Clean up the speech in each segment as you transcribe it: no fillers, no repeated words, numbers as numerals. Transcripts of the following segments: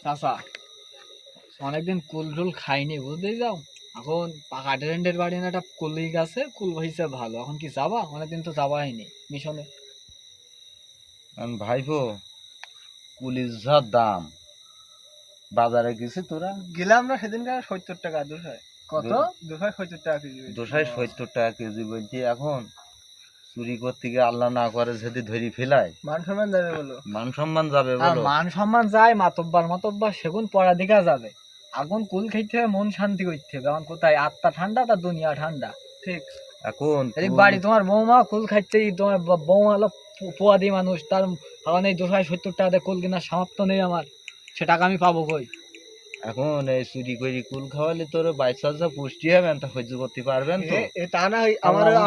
চাচা অনেকদিন কুল টুল খাইনি বুঝতেই যাও। এখন পাকা ট্রেন্ডের বাড়ি না একটা কুলিগ আছে, কুল হইছে ভালো। এখন কি যাবা? অনেকদিন তো যাওয়া হয়নি মিশনে। ভাইপো কুলির যা দাম, বাজারে গেছি তোরা গেলাম না সেদিনকার 70 টাকা দুশায়। কত? 270 টাকা কেজি। 270 টাকা কেজি বলছি। এখন চুরি করতে গিয়ে আল্লাহ না করে যদি ধরি ফেলায়, মান সম্মান যাবে বলো। মান সম্মান যাবে আর বলো? মান সম্মান যায়, মাতব্বার সেগুন পড়া দিকা যাবে। আগুন কুল খাইতে হবে, মন শান্তি করতে হবে। এখন কোথায় আত্মা ঠান্ডা, তার দুনিয়া ঠান্ডা। ঠিক। এখন এদিক বাড়ি তোমার বৌমা কুল খাইতে, তোমার বৌমা হলো পোয়াদি মানুষ, তার এখন এই 270 টাকা দিয়ে কুল কেনার সামর্থ্য নেই আমার। সে টাকা আমি পাবো কই? এখন এই চুরি করে কুল খাওয়ালে তোর বাইশা যা পুষ্টি হবে তা সহ্য করতে পারবেন তো? তা না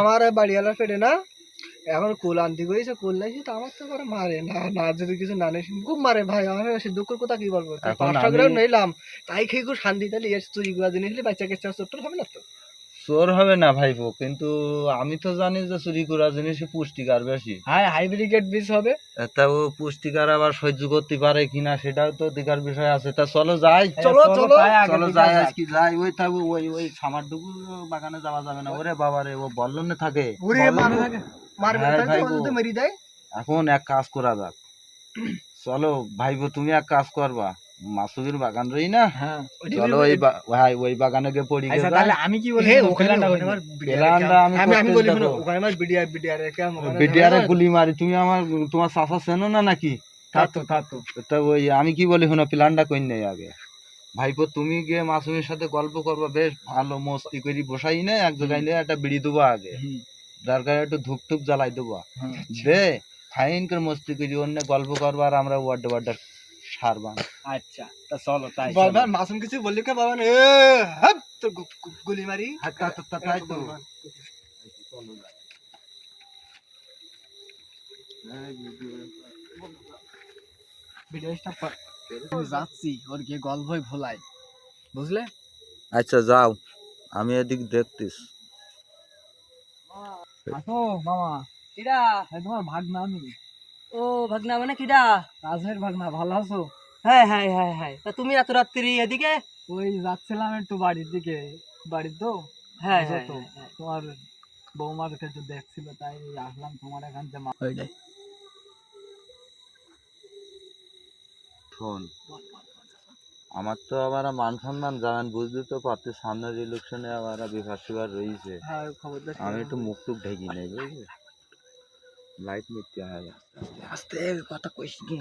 আমার বাড়িওয়ালা পেটে না এখন কুল আনতে গেছে, কুল নাইছে তো আমার তো করে মারে না না, যদি কিছু না নেই খুব মারে ভাই। আমার সে দুঃখের কথা কি বলবো, এখন 500 গ্রাম নিলাম তাই খেয়ে খুব শান্তি। তাহলে এর চুরি করা জিনিস হলে বাচ্চা কাচ্চা চোট্ট হবে না তো? চোর হবে না ভাইপো, কিন্তু আমি তো জানি যে চুরি করা জিনিসে পুষ্টিকার বেশি। হ্যাঁ, হাইব্রিকেট বীজ হবে। তা ও পুষ্টিকার আবার সহ্য করতে পারে কিনা সেটাও তো দেখার বিষয় আছে। তা চলো যাই, চলো, চলো, তাই আগে চলো দিকে যাই, যাই। আজকে যাই। ওই থাকবো ওই সামারটুকু বাগানে যাওয়া যাবে না। ওরে বাবা রে, ও বল্লনে থাকে। ওরে বলো মারবে, মারবে হ্যাঁ তাহলে ভাইপো, তো ও যদি মেরে দেয়। এখন এক কাজ করা যাক। চলো ভাইপো, তুমি এক কাজ করবা, মাসুদের বাগান রই না, হ্যাঁ, চলো ওই বাগানে গিয়ে পড়ি আচ্ছা গে তাহলে যাই। আমি কি বলি? ওখানে প্ল্যানটা ওখানে হইনি। আমার প্ল্যানটা আমি আমি করতে বলি যাবো। শোনো, ওখানে আমার বিডিআর কেমন বিডিআরে গুলি মারি। তুমি আমার তোমার চাচা চেনো না নাকি? থাকতো। তা ওই আমি কি বলি শোনো, প্ল্যানটা কই নেই আগে। ভাইপো তুমি গিয়ে মাসুমের সাথে গল্প করবা, বেশ ভালো মস্তি করি বসাই না এক জায়গায় নিয়ে একটা বিড়ি দেবো আগে, হুম, দরকার একটু ধূপ টুপ জ্বালাই দেবো। হুম। দে ফাইন করে মস্তি করি, অন্য গল্প করবো আর আমরা ওয়ার্ডে সারবাম। আচ্ছা, তা চলো তাই। বলবা মাসুম কিছু বললি কে বাবা এ হাত তো গুলি মারি। তাই তো। ভিডিওটা আমি যাচ্ছি, ওর গিয়ে গল্পই ভোলাই, বুঝলে? আচ্ছা যাও, আমি এদিক দেখতিস। আসো মামা। কিডা? এই তোমার ভাগনা আমি, ও ভাগনা মানে কিডা? রাজের ভাগনা। ভালো আছো? হ্যাঁ। তা তুমি এত রাত্রি এদিকে? ওই যাচ্ছিলাম একটু বাড়ির দিকে, বাড়ি তো হ্যাঁ বুঝো হ্যাঁ তো, হ্যাঁ, হ্যাঁ। তোমার বৌমার একটু দেখছিল, তাই আসলাম তোমার এখান থেকে ওইটাই। শোন, আমার তো আবার মান সম্মান জানেন, বুঝলি তো পারতে, সামনের ইলেকশনে আবার বিভাগ শিবার রয়েছে। হ্যাঁ খবরদার। আমি একটু মুখ টুক ঢেকি নেই বুঝলি, লাইট মিটতে হয়। আস্তে কথা কইস কি?